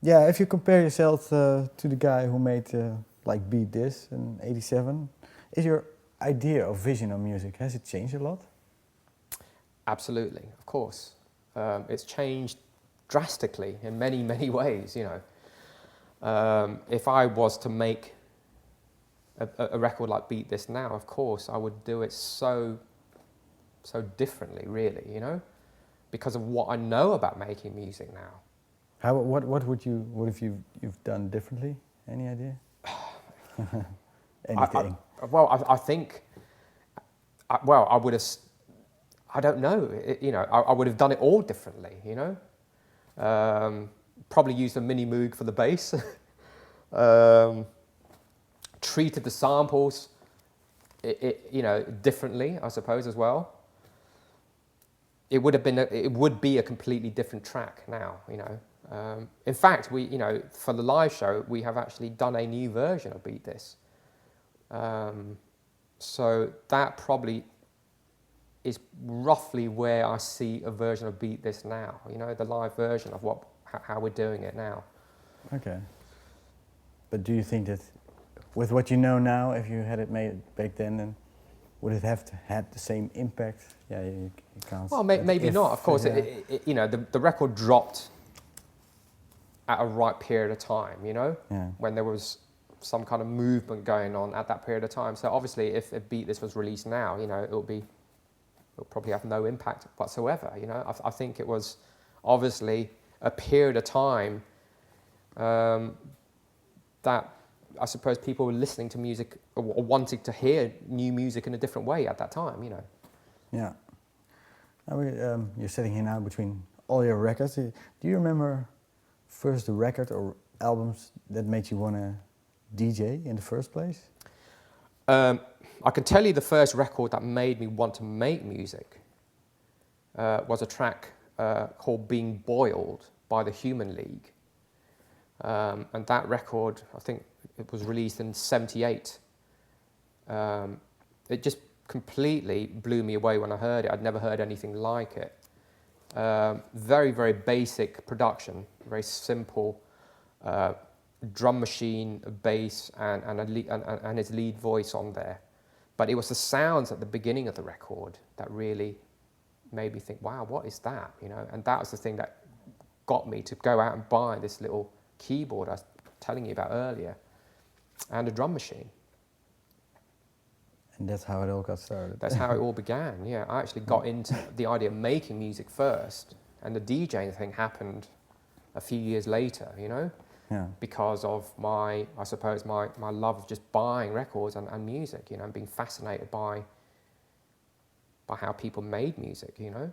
Yeah, if you compare yourself to the guy who made like Beat This in '87, is your idea of vision of music, has it changed a lot? Absolutely, of course. It's changed drastically in many, many ways, you know. If I was to make a record like Beat This now, of course, I would do it so differently, really, you know, because of what I know about making music now. What have you've done differently? Any idea? I, Anything? I think, I would have, I don't know, you know, I would have done it all differently, you know. Probably used a mini moog for the bass. Treated the samples, you know, differently, I suppose, as well. It would be a completely different track now, you know. In fact, you know, for the live show, we have actually done a new version of Beat This. So that probably is roughly where I see a version of Beat This now, you know, the live version of how we're doing it now. Okay. But do you think that with what you know now, if you had it made back then would it have had the same impact? Yeah, you can't. Well, maybe not. Of course, yeah. you know, the record dropped at a right period of time, you know, Yeah. when there was some kind of movement going on at that period of time. So obviously, if Beat This was released now, you know, it'll probably have no impact whatsoever. You know, I think it was obviously a period of time that I suppose people were listening to music or wanting to hear new music in a different way at that time. You know. Yeah. Now you're sitting here now between all your records. Do you remember first the record or albums that made you want to DJ in the first place? I can tell you the first record that made me want to make music was a track called Being Boiled by the Human League. And that record, I think it was released in '78. It just completely blew me away when I heard it. I'd never heard anything like it. Very, very basic production, very simple drum machine, a bass, and his lead voice on there. But it was the sounds at the beginning of the record that really made me think, wow, what is that? You know, and that was the thing that got me to go out and buy this little keyboard I was telling you about earlier, and a drum machine. And that's how it all got started. That's how it all began, yeah. I actually got into the idea of making music first, and the DJing thing happened a few years later, you know? Yeah. Because of my love of just buying records and music, you know, and being fascinated by how people made music, you know?